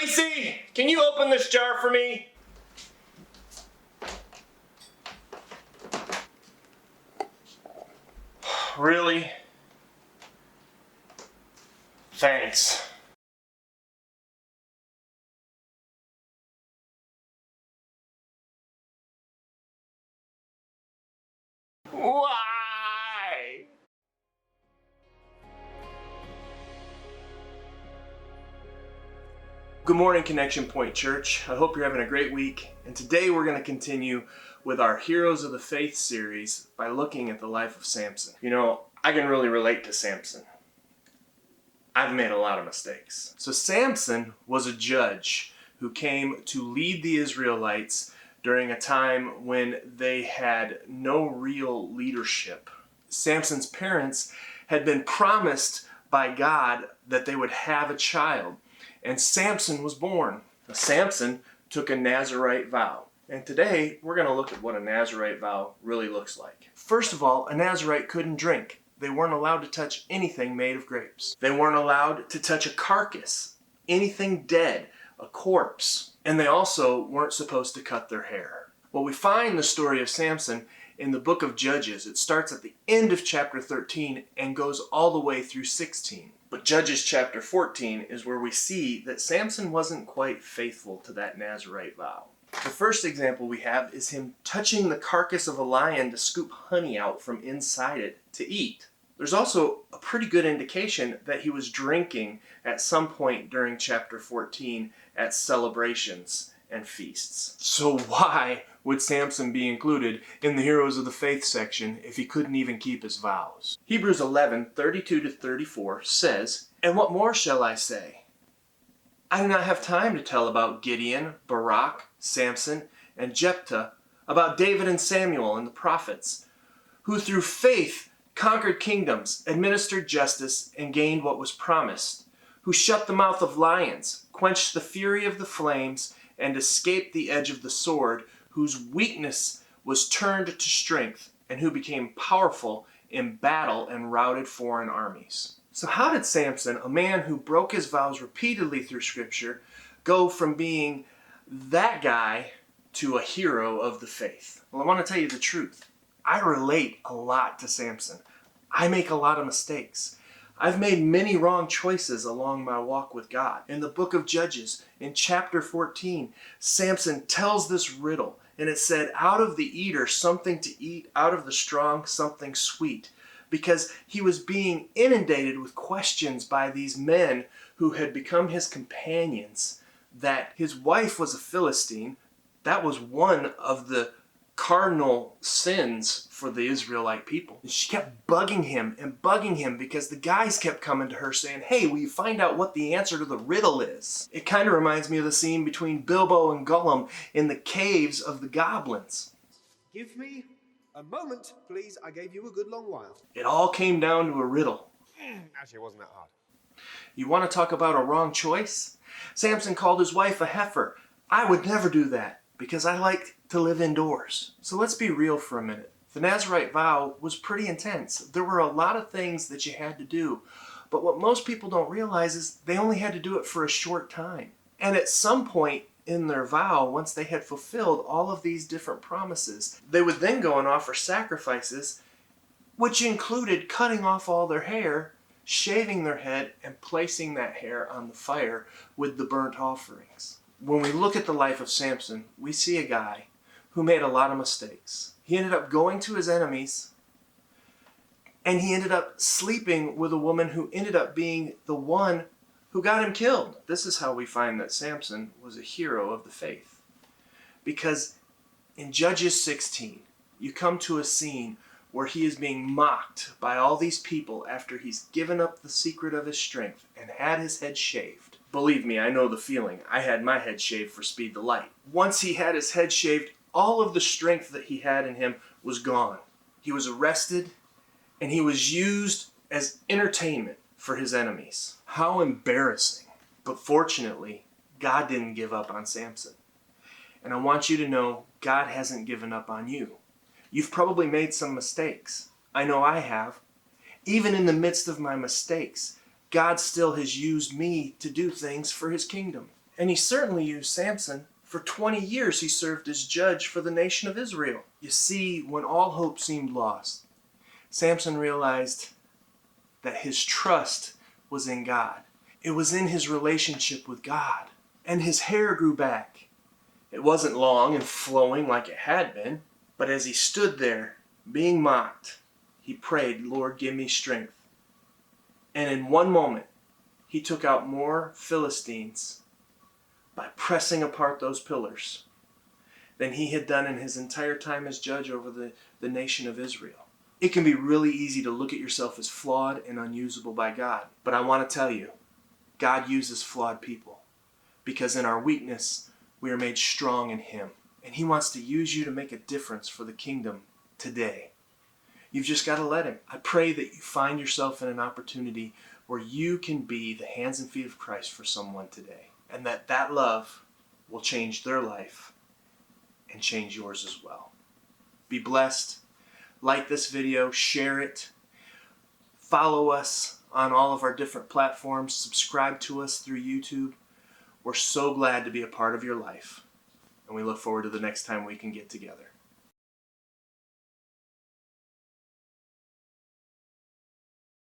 Tracy, can you open this jar for me? Really? Thanks. Why? Good morning, Connection Point Church. I hope you're having a great week. And today we're going to continue with our Heroes of the Faith series by looking at the life of Samson. You know, I can really relate to Samson. I've made a lot of mistakes. So Samson was a judge who came to lead the Israelites during a time when they had no real leadership. Samson's parents had been promised by God that they would have a child, and Samson was born. Now, Samson took a Nazirite vow. And today, we're going to look at what a Nazirite vow really looks like. First of all, a Nazirite couldn't drink. They weren't allowed to touch anything made of grapes. They weren't allowed to touch a carcass, anything dead, a corpse. And they also weren't supposed to cut their hair. Well, we find the story of Samson in the book of Judges. It starts at the end of chapter 13 and goes all the way through 16. But Judges chapter 14 is where we see that Samson wasn't quite faithful to that Nazirite vow. The first example we have is him touching the carcass of a lion to scoop honey out from inside it to eat. There's also a pretty good indication that he was drinking at some point during chapter 14 at celebrations and feasts. So why would Samson be included in the Heroes of the Faith section if he couldn't even keep his vows? Hebrews 11:32-34 says, "And what more shall I say? I do not have time to tell about Gideon, Barak, Samson, and Jephthah, about David and Samuel and the prophets, who through faith conquered kingdoms, administered justice, and gained what was promised, who shut the mouth of lions, quenched the fury of the flames, and escaped the edge of the sword, whose weakness was turned to strength, and who became powerful in battle and routed foreign armies." So how did Samson, a man who broke his vows repeatedly through Scripture, go from being that guy to a hero of the faith? Well, I want to tell you the truth. I relate a lot to Samson. I make a lot of mistakes. I've made many wrong choices along my walk with God. In the book of Judges, in chapter 14, Samson tells this riddle, and it said, "Out of the eater something to eat, out of the strong something sweet," because he was being inundated with questions by these men who had become his companions, that his wife was a Philistine. That was one of the cardinal sins for the Israelite people. And she kept bugging him because the guys kept coming to her saying, "Hey, will you find out what the answer to the riddle is?" It kind of reminds me of the scene between Bilbo and Gollum in the caves of the goblins. Give me a moment, please. I gave you a good long while. It all came down to a riddle. Actually, it wasn't that hard. You want to talk about a wrong choice? Samson called his wife a heifer. I would never do that because I like to live indoors. So let's be real for a minute. The Nazirite vow was pretty intense. There were a lot of things that you had to do. But what most people don't realize is they only had to do it for a short time. And at some point in their vow, once they had fulfilled all of these different promises, they would then go and offer sacrifices, which included cutting off all their hair, shaving their head, and placing that hair on the fire with the burnt offerings. When we look at the life of Samson, we see a guy who made a lot of mistakes. He ended up going to his enemies, and he ended up sleeping with a woman who ended up being the one who got him killed. This is how we find that Samson was a hero of the faith. Because in Judges 16, you come to a scene where he is being mocked by all these people after he's given up the secret of his strength and had his head shaved. Believe me, I know the feeling. I had my head shaved for Speed the Light. Once he had his head shaved, all of the strength that he had in him was gone. He was arrested, and he was used as entertainment for his enemies. How embarrassing. But fortunately, God didn't give up on Samson. And I want you to know, God hasn't given up on you. You've probably made some mistakes. I know I have. Even in the midst of my mistakes, God still has used me to do things for His kingdom. And he certainly used Samson. For 20 years he served as judge for the nation of Israel. You see, when all hope seemed lost, Samson realized that his trust was in God. It was in his relationship with God. And his hair grew back. It wasn't long and flowing like it had been, but as he stood there, being mocked, he prayed, "Lord, give me strength." And in one moment, he took out more Philistines by pressing apart those pillars than he had done in his entire time as judge over the nation of Israel. It can be really easy to look at yourself as flawed and unusable by God. But I want to tell you, God uses flawed people because in our weakness, we are made strong in Him. And He wants to use you to make a difference for the kingdom today. You've just got to let Him. I pray that you find yourself in an opportunity where you can be the hands and feet of Christ for someone today. And that love will change their life and change yours as well. Be blessed. Like this video, share it. Follow us on all of our different platforms. Subscribe to us through YouTube. We're so glad to be a part of your life. And we look forward to the next time we can get together.